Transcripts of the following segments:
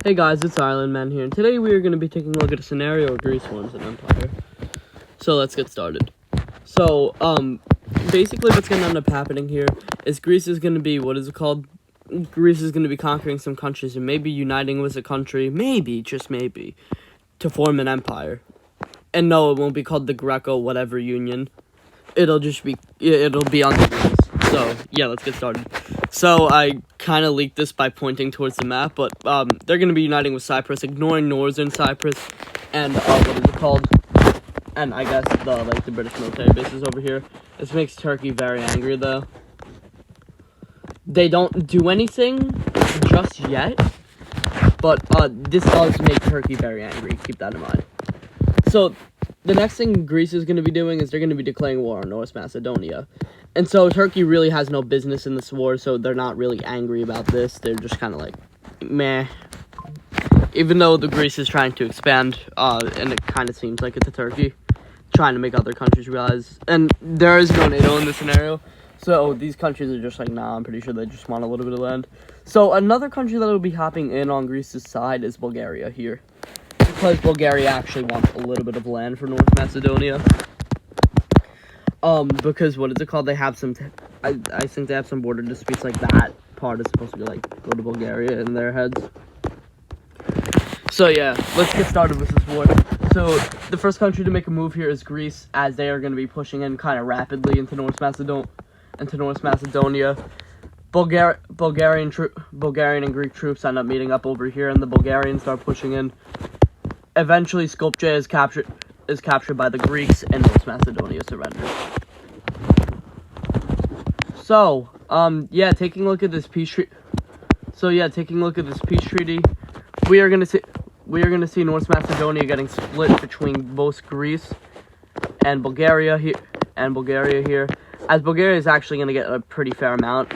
Hey guys, it's Island Man here, and today we are going to be taking a look at a scenario where Greece forms an empire. So let's get started. So, basically what's going to end up happening here is Greece is going to be, Greece is going to be conquering some countries and maybe uniting with a country, maybe, just maybe, to form an empire. And no, it won't be called the Greco-whatever Union. It'll be on the Greece. So, yeah, let's get started. So, I kind of leaked this by pointing towards the map, but, they're going to be uniting with Cyprus, ignoring northern Cyprus, and, and I guess the British military bases over here. This makes Turkey very angry, though. They don't do anything just yet, but, this does make Turkey very angry. Keep that in mind. So, the next thing Greece is going to be doing is they're going to be declaring war on North Macedonia. And so Turkey really has no business in this war, so they're not really angry about this. They're just kind of like, meh. Even though the Greece is trying to expand, and it kind of seems like it's a Turkey, trying to make other countries realize. And there is no NATO in this scenario, so these countries are just like, nah, I'm pretty sure they just want a little bit of land. So another country that will be hopping in on Greece's side is Bulgaria here. Because Bulgaria actually wants a little bit of land for North Macedonia. Because, they have some, I think they have some border disputes, like that part is supposed to be, like, go to Bulgaria in their heads. So, yeah, let's get started with this war. So, the first country to make a move here is Greece, as they are going to be pushing in kind of rapidly into North Macedonia. Bulgarian and Greek troops end up meeting up over here, and the Bulgarians start pushing in. Eventually, Skopje is captured by the Greeks, and North Macedonia surrenders. So, taking a look at this peace treaty. We are gonna see North Macedonia getting split between both Greece and Bulgaria here, as Bulgaria is actually gonna get a pretty fair amount,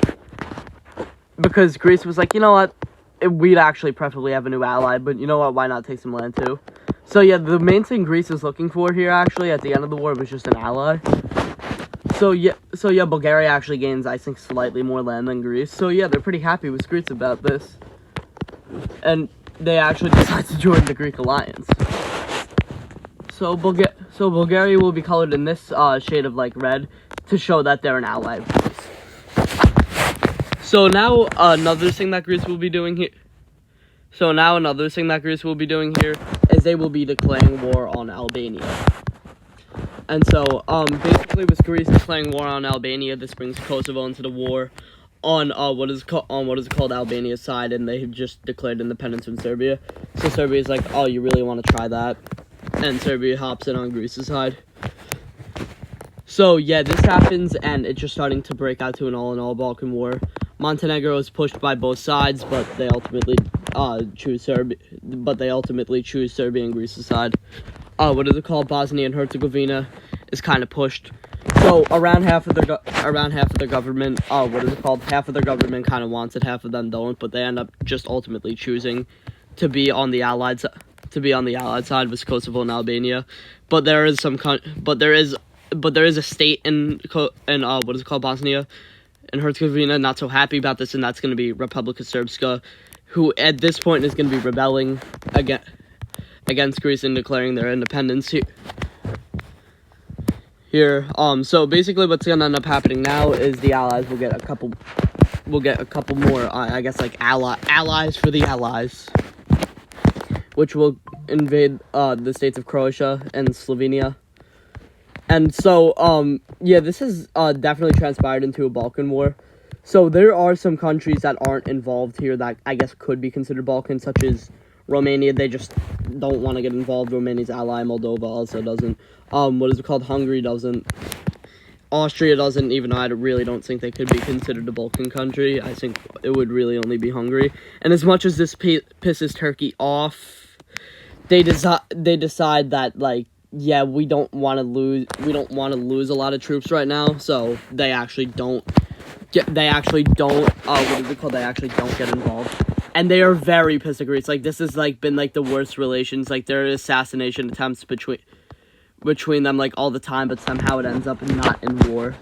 because Greece was like, you know what, we'd actually preferably have a new ally, but you know what, why not take some land too? So yeah, the main thing Greece is looking for here actually at the end of the war was just an ally. So yeah, Bulgaria actually gains, I think, slightly more land than Greece. So yeah, they're pretty happy with Greece about this. And they actually decide to join the Greek alliance. So Bulgaria will be colored in this shade of like red to show that they're an ally of Greece. So now another thing that Greece will be doing here is they will be declaring war on Albania. And so, basically with Greece declaring war on Albania, this brings Kosovo into the war on what is called Albania's side, and they have just declared independence from Serbia. So Serbia is like, oh, you really want to try that? And Serbia hops in on Greece's side. So yeah, this happens, and it's just starting to break out to an all-in-all Balkan war. Montenegro is pushed by both sides, but they ultimately choose Serbia and Greece's side. Bosnia and Herzegovina is kind of pushed. So around half of their government, half of their government kind of wants it, half of them don't, but they end up just ultimately choosing to be on the allied side with Kosovo and Albania. But there is a state in Bosnia and Herzegovina not so happy about this, and that's going to be Republika Srpska, who at this point is going to be rebelling against Greece and declaring their independence here. So basically what's going to end up happening now is the allies will get a couple more, I guess, like allies for the allies, which will invade the states of Croatia and Slovenia. And so, this has definitely transpired into a Balkan war. So there are some countries that aren't involved here that I guess could be considered Balkan, such as Romania. They just don't want to get involved. Romania's ally, Moldova, also doesn't. Hungary doesn't. Austria doesn't, even though I really don't think they could be considered a Balkan country. I think it would really only be Hungary. And as much as this pisses Turkey off, they decide that, like, yeah, we don't want to lose a lot of troops right now, so they actually don't get involved. And they are very pissed at Greece. Like, this has, like, been, like, the worst relations. Like, there are assassination attempts between them, like, all the time, but somehow it ends up not in war.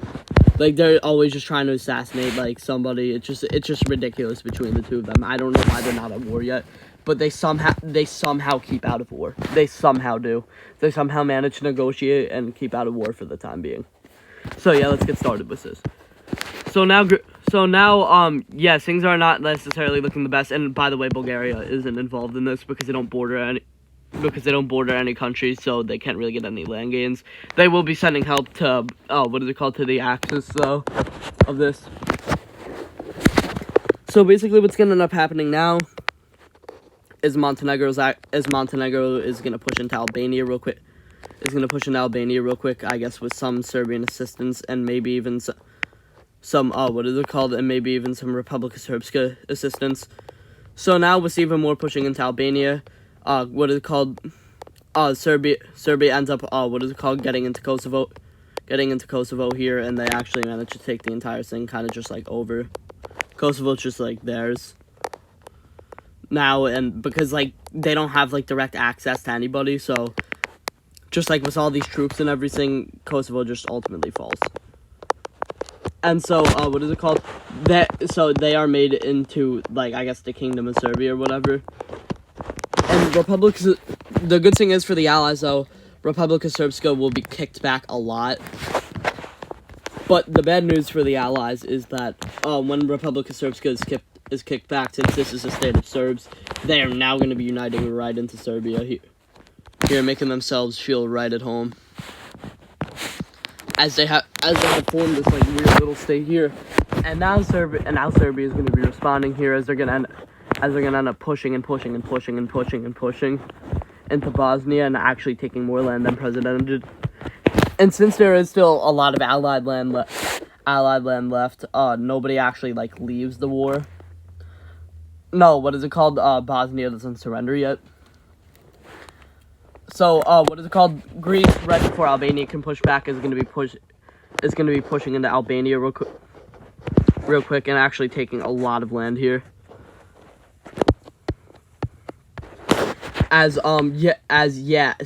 Like, they're always just trying to assassinate, like, somebody. It's just ridiculous between the two of them. I don't know why they're not at war yet. but they somehow keep out of war. They somehow do. They somehow manage to negotiate and keep out of war for the time being. So yeah, let's get started with this. So now, yes, things are not necessarily looking the best. And by the way, Bulgaria isn't involved in this because they don't border any countries, so they can't really get any land gains. They will be sending help to to the Axis though of this. So basically, what's gonna end up happening now is Montenegro is gonna push into Albania real quick. I guess, with some Serbian assistance and maybe even some and maybe even some Republika Srpska assistance. So now with even more pushing into Albania, Serbia ends up getting into Kosovo here, and they actually manage to take the entire thing kind of just like over. Kosovo's just like theirs now, and because like they don't have like direct access to anybody, so just like with all these troops and everything, Kosovo just ultimately falls. And so so they are made into, like, I guess the Kingdom of Serbia or whatever. And the good thing is for the Allies though, Republika Srpska will be kicked back a lot. But the bad news for the Allies is that when Republika Srpska is kicked back, since this is a state of Serbs, they are now going to be uniting right into Serbia here, making themselves feel right at home. As they have formed this like weird little state here, and now Serbia is going to be responding here as they're going to end up pushing into Bosnia and actually taking more land than President did. And since there is still a lot of Allied land left, nobody actually like leaves the war. No, Bosnia doesn't surrender yet. So, Greece, right before Albania can push back, is going to be pushing into Albania real quick, and actually taking a lot of land here. As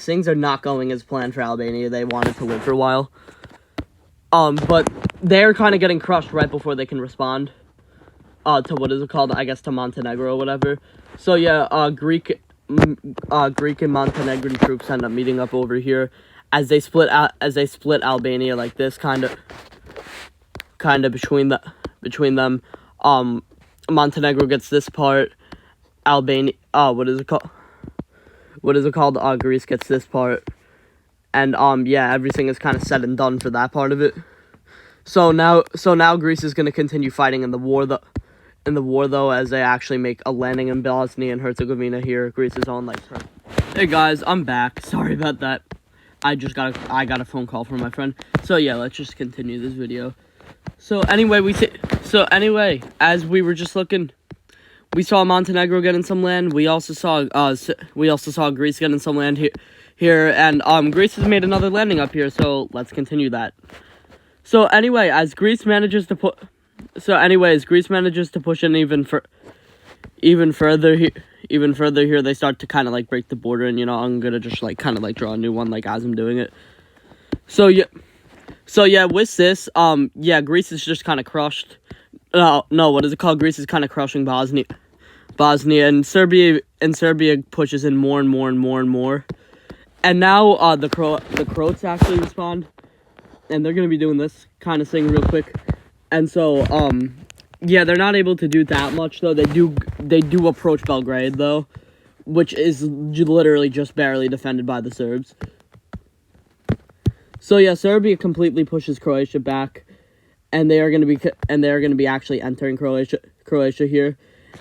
things are not going as planned for Albania. They wanted to live for a while. But they're kind of getting crushed right before they can respond. To Montenegro or whatever. So yeah, Greek and Montenegrin troops end up meeting up over here as they split Albania like this, kind of between them. Montenegro gets this part. Albania, Greece gets this part. And everything is kind of said and done for that part of it. So now Greece is going to continue fighting in the war though, as they actually make a landing in Bosnia and Herzegovina here. Greece is on like turn. Hey guys, I'm back. Sorry about that. I got a phone call from my friend. So yeah, let's just continue this video. So anyway, as we were just looking, we saw Montenegro getting some land. We also saw Greece getting some land here, and Greece has made another landing up here. So let's continue that. So anyway, as Greece manages to push in even further here, they start to kind of like break the border, and I'm gonna just like kind of like draw a new one like as I'm doing it. So yeah, with this, Greece is just kind of crushed. Greece is kind of crushing Bosnia, and Serbia pushes in more and more. And now the Croats actually respond, and they're gonna be doing this kind of thing real quick. And so they're not able to do that much though. They do approach Belgrade though, which is literally just barely defended by the Serbs. So yeah, Serbia completely pushes Croatia back, and they are going to be actually entering Croatia here.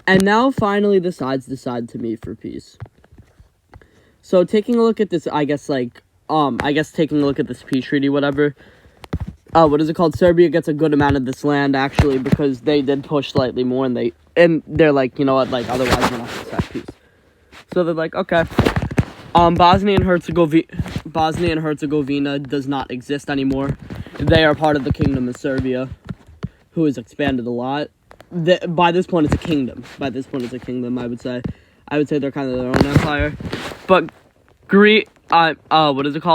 And now finally the sides decide to meet for peace. So taking a look at this, taking a look at this peace treaty, whatever. Serbia gets a good amount of this land actually, because they did push slightly more, and they're like, you know what, like otherwise we're not gonna set peace. So they're like, okay. Bosnia and Herzegovina does not exist anymore. They are part of the Kingdom of Serbia, who has expanded a lot. By this point, it's a kingdom. I would say they're kind of their own empire. But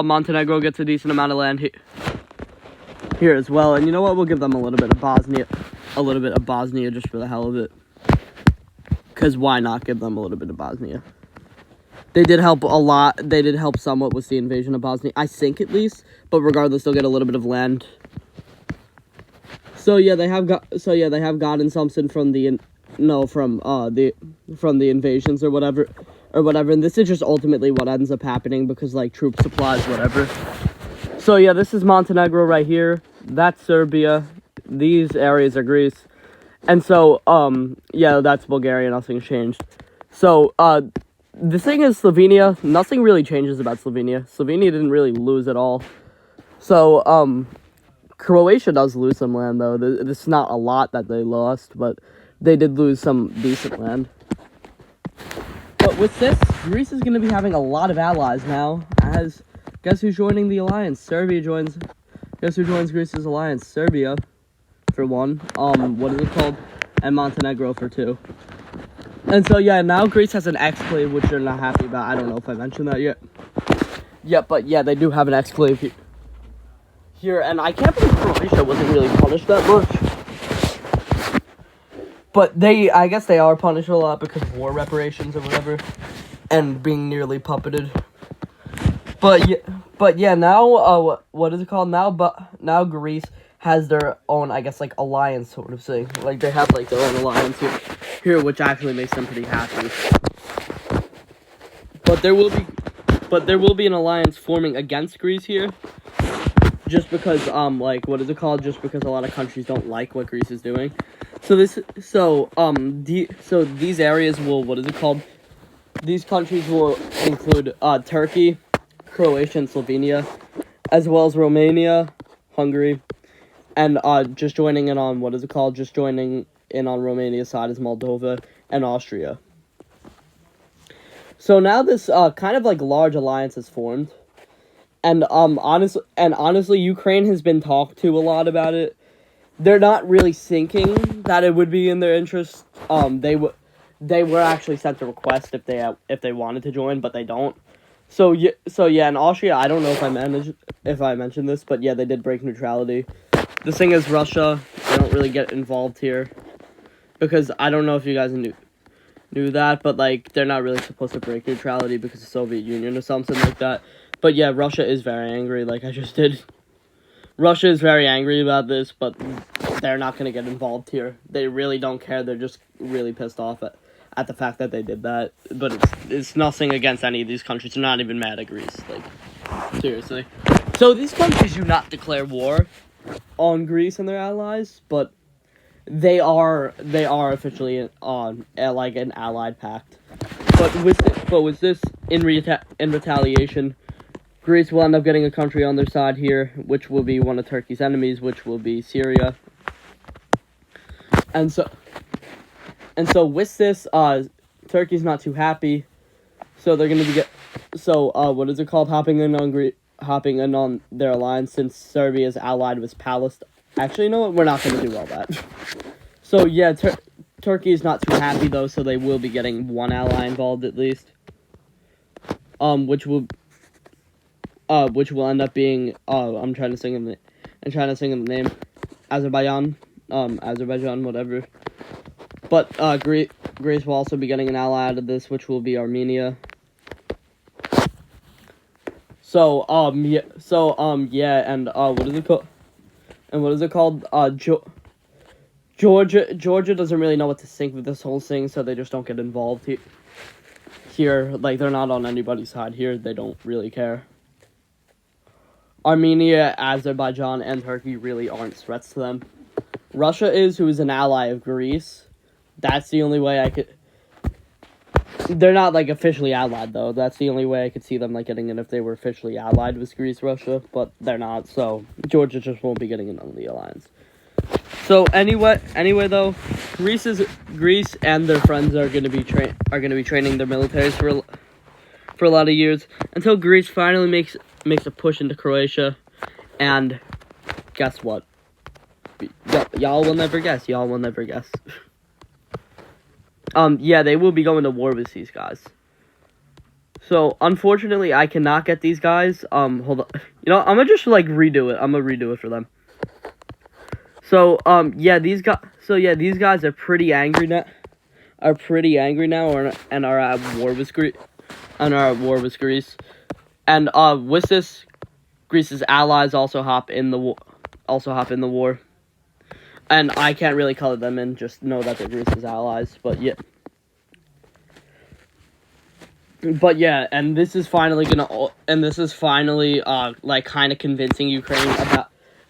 Montenegro gets a decent amount of land here as well. And you know what? We'll give them a little bit of Bosnia just for the hell of it. Because why not give them a little bit of Bosnia? They did help a lot. They did help somewhat with the invasion of Bosnia, I think at least. But regardless, they'll get a little bit of land. So yeah, they have gotten something from the invasions or whatever. And this is just ultimately what ends up happening because like troop supplies, whatever. So yeah, this is Montenegro right here. That's Serbia. These areas are Greece. And so, yeah, that's Bulgaria. Nothing's changed. So, the thing is, Slovenia, nothing really changes about Slovenia. Slovenia didn't really lose at all. So, Croatia does lose some land, though. It's not a lot that they lost, but they did lose some decent land. But with this, Greece is going to be having a lot of allies now, as, guess who's joining the alliance? Guess who joins Greece's alliance? Serbia, for one. What is it called? And Montenegro for two. And so, yeah, now Greece has an exclave, which they're not happy about. I don't know if I mentioned that yet. Yeah, but yeah, they do have an exclave here. And I can't believe Croatia wasn't really punished that much. But I guess they are punished a lot because of war reparations or whatever. And being nearly puppeted. But yeah, now, what is it called? Now Greece has their own, I guess, like, alliance sort of thing. Like, they have, like, their own alliance here, which actually makes them pretty happy. But there will be an alliance forming against Greece here. Just because, like, what is it called? Just because a lot of countries don't like what Greece is doing. So these areas will, what is it called? These countries will include, Turkey, Croatia, and Slovenia, as well as Romania, Hungary, and just joining in on Romania's side is Moldova and Austria. So now this kind of like large alliance is formed, and honestly, Ukraine has been talked to a lot about it. They're not really thinking that it would be in their interest. They were actually sent a request if they wanted to join, but they don't. So yeah, in Austria, I don't know if I mentioned this, but yeah, they did break neutrality. The thing is, Russia, they don't really get involved here, because I don't know if you guys knew that, but like they're not really supposed to break neutrality because of the Soviet Union or something like that. But yeah, Russia is very angry, like I just did. Russia is very angry about this, but they're not going to get involved here. They really don't care. They're just really pissed off at the fact that they did that. But it's nothing against any of these countries. They're not even mad at Greece. Like, seriously. So these countries do not declare war on Greece and their allies, but they are officially on like an allied pact. But with this in retaliation, Greece will end up getting a country on their side here, which will be one of Turkey's enemies, which will be Syria. And so with this, Turkey's not too happy. So they're gonna what is it called? Hopping in on their alliance, since Serbia's allied with Palestine. Actually, you know what? We're not gonna do all that. So yeah, Turkey is not too happy though. So they will be getting one ally involved at least. Which will end up being I'm trying to sing in the name, Azerbaijan, whatever. But Greece will also be getting an ally out of this, which will be Armenia. So yeah, and what is it called? And what is it called? Georgia doesn't really know what to think with this whole thing, so they just don't get involved here. Like, they're not on anybody's side here. They don't really care. Armenia, Azerbaijan, and Turkey really aren't threats to them. Russia who is an ally of Greece. That's the only way I could... They're not, like, officially allied, though. That's the only way I could see them, like, getting in if they were officially allied with Greece, Russia. But they're not, so Georgia just won't be getting in on the alliance. So, anyway, though, Greece and their friends are going to be training their militaries for a lot of years, until Greece finally makes a push into Croatia, and guess what? Y'all will never guess. Yeah, they will be going to war with these guys. So, unfortunately, I cannot get these guys. Hold on. You know, I'm gonna just, like, redo it. I'm gonna redo it for them. So, yeah, these guys are pretty angry now. are pretty angry now, and are at war with Greece. And with this, Greece's allies also hop in the war. And I can't really color them in, just know that they're Greece's allies. But yeah, and this is finally like kind of convincing Ukraine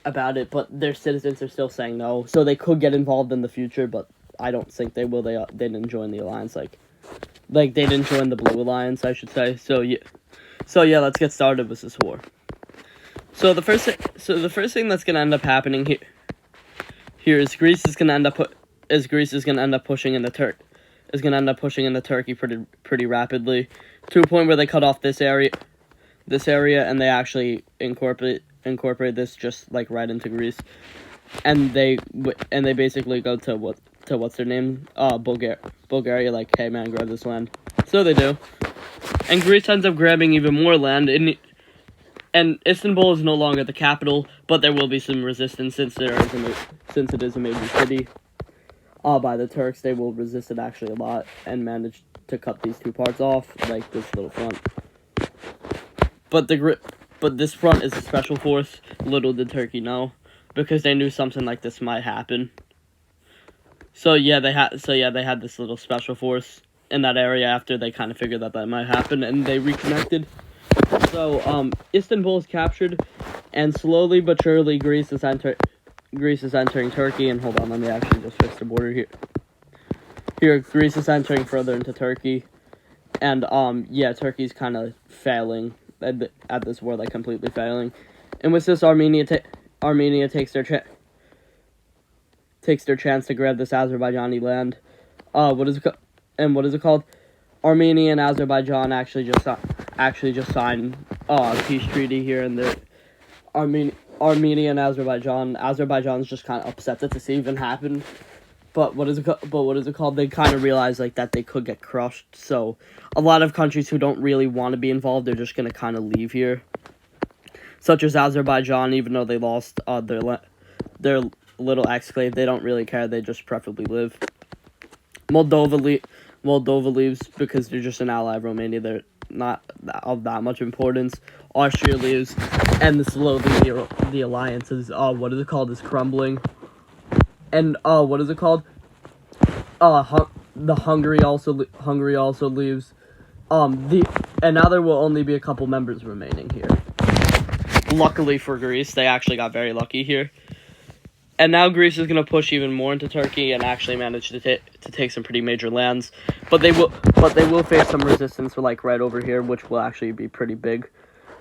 about it. But their citizens are still saying no, so they could get involved in the future. But I don't think they will. They didn't join the alliance, like they didn't join the Blue Alliance, I should say. So yeah, let's get started with this war. So the first thing that's gonna end up happening here is Greece is gonna end up pushing into Turkey pretty rapidly, to a point where they cut off this area, and they actually incorporate this just like right into Greece, and they basically go to what's their name, Bulgaria, like, hey man, grab this land. So they do, and Greece ends up grabbing even more land, and Istanbul is no longer the capital, but there will be some resistance since it is a major city. By the Turks. They will resist it actually a lot and manage to cut these two parts off, like this little front. But this front is a special force. Little did Turkey know, because they knew something like this might happen. So yeah, they had this little special force in that area after they kind of figured that might happen, and they reconnected. So Istanbul is captured, and slowly but surely Greece is entering Turkey. And hold on, let me actually just fix the border here. Here, Greece is entering further into Turkey, and yeah, Turkey's kind of failing at this war, like completely failing. And with this, Armenia takes their chance to grab this Azerbaijani land. What is it called? Armenia and Azerbaijan actually just signed a peace treaty here, and the Armenia and Azerbaijan's just kind of upset that this even happened. But what is it called? They kind of realized like that they could get crushed. So a lot of countries who don't really want to be involved, they're just gonna kind of leave here. Such as Azerbaijan, even though they lost their little exclave, they don't really care. They just preferably live. Moldova leaves because they're just an ally of Romania. They're not of that much importance. Austria leaves, and slowly the alliance is is crumbling. And the Hungary also leaves. And now there will only be a couple members remaining here. Luckily for Greece, they actually got very lucky here. And now Greece is going to push even more into Turkey and actually manage to take some pretty major lands. But they will face some resistance, like right over here, which will actually be pretty big.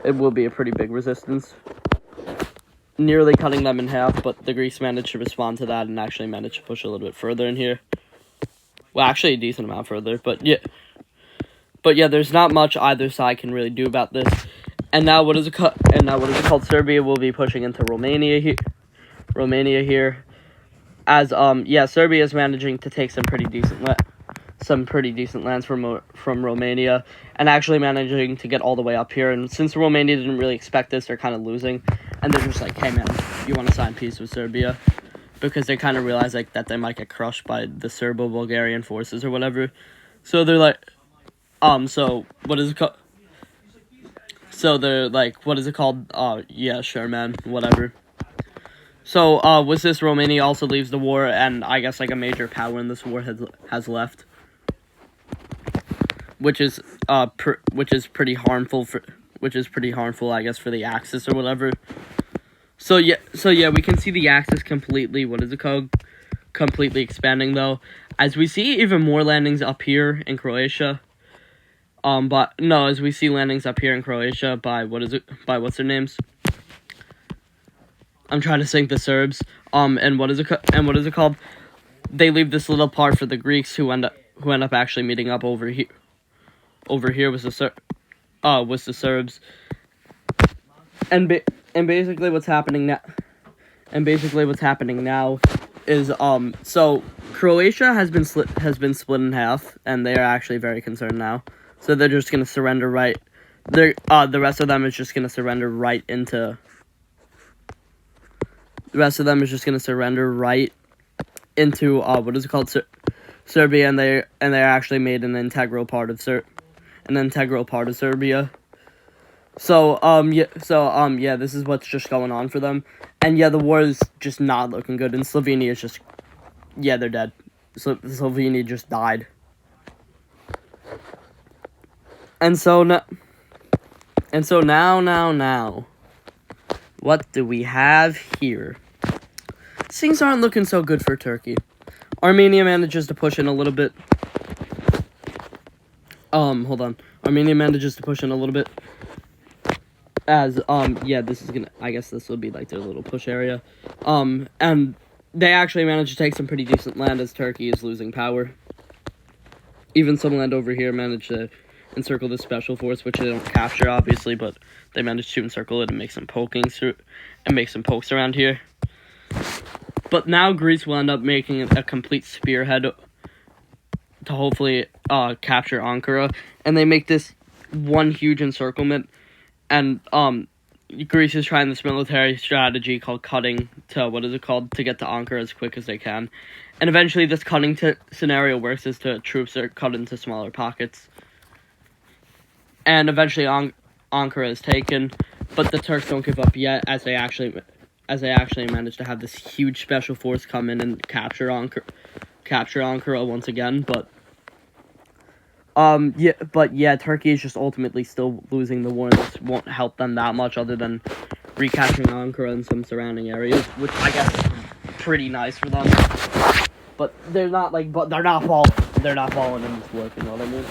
It will be a pretty big resistance, nearly cutting them in half. But the Greeks managed to respond to that and actually managed to push a little bit further in here. Well, actually a decent amount further. But yeah, there's not much either side can really do about this. And now what is it called? Serbia will be pushing into Romania here, as Serbia is managing to take some pretty decent lands from Romania, and actually managing to get all the way up here. And since Romania didn't really expect this, they're kind of losing, and they're just like, hey man, you want to sign peace with Serbia, because they kind of realize like that they might get crushed by the Serbo-Bulgarian forces or whatever. So they're like, so what is it called? So they're like, what is it called? Yeah, sure, man, whatever. So, with this, Romania also leaves the war, and I guess like a major power in this war has left, which is pretty harmful, I guess, for the Axis or whatever. So yeah, we can see the Axis completely. Completely expanding though, as we see even more landings up here in Croatia. As we see landings up here in Croatia by what's their names? I'm trying to think the Serbs. And what is it called? They leave this little part for the Greeks, who end up actually meeting up over here with the Serbs. And basically what's happening now is so Croatia has been split in half, and they are actually very concerned now. So they're just gonna surrender right. The rest of them is just gonna surrender right into. Serbia, and they're actually made an integral part of Serbia. So yeah, this is what's just going on for them, and yeah, the war is just not looking good, and Slovenia is just, yeah, they're dead. So Slovenia just died, and so now, what do we have here? Things aren't looking so good for Turkey. Armenia manages to push in a little bit. Hold on. Armenia manages to push in a little bit. As, yeah, this is gonna, I guess this will be, like, their little push area. And they actually managed to take some pretty decent land as Turkey is losing power. Even some land over here managed to encircle the special force, which they don't capture, obviously, but they managed to encircle it and make some pokes around here. But now Greece will end up making a complete spearhead to hopefully capture Ankara, and they make this one huge encirclement, and Greece is trying this military strategy called cutting to, to get to Ankara as quick as they can. And eventually this cutting scenario works as to troops are cut into smaller pockets. And eventually Ankara is taken, but the Turks don't give up yet, as they actually manage to have this huge special force come in and capture Ankara once again. But Turkey is just ultimately still losing the war, and this won't help them that much other than recapturing Ankara and some surrounding areas, which I guess is pretty nice for them. But they're not falling in this war, if you know what I mean.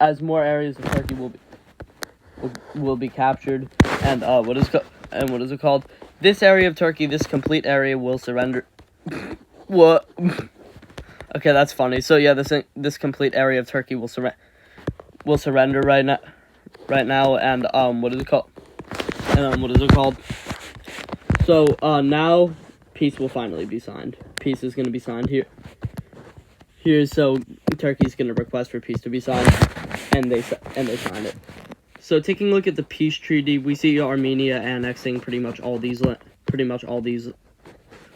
As more areas of Turkey will be captured, and what is it called? This area of Turkey, this complete area, will surrender. What? Okay, that's funny. So yeah, this complete area of Turkey will surrender right now, and what is it called? So now peace will finally be signed. Peace is going to be signed here. So Turkey's going to request for peace to be signed, and they sign it. So taking a look at the peace treaty, we see Armenia annexing pretty much all these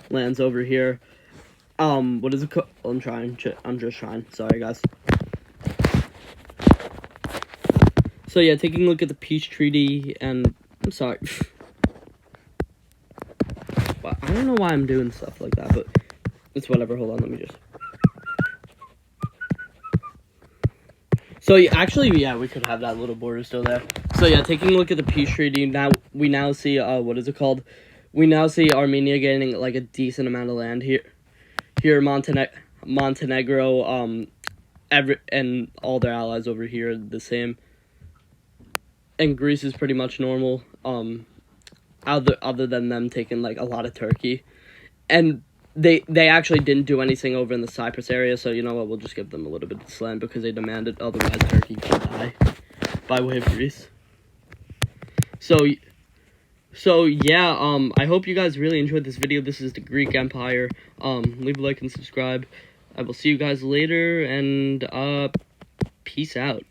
lands over here. What is it called? I'm just trying. Sorry, guys. So yeah, taking a look at the peace treaty, and I'm sorry. I don't know why I'm doing stuff like that, but it's whatever. Hold on, let me just. So yeah, actually, yeah, we could have that little border still there. So yeah, taking a look at the peace treaty, we now see what is it called? We now see Armenia gaining like a decent amount of land here. Here, Montenegro, and all their allies over here are the same. And Greece is pretty much normal. Other than them taking like a lot of Turkey, and they actually didn't do anything over in the Cyprus area. So you know what? We'll just give them a little bit of this land because they demanded. Otherwise, Turkey could die by way of Greece. So yeah, I hope you guys really enjoyed this video. This is the Greek Empire. Leave a like and subscribe. I will see you guys later, and peace out.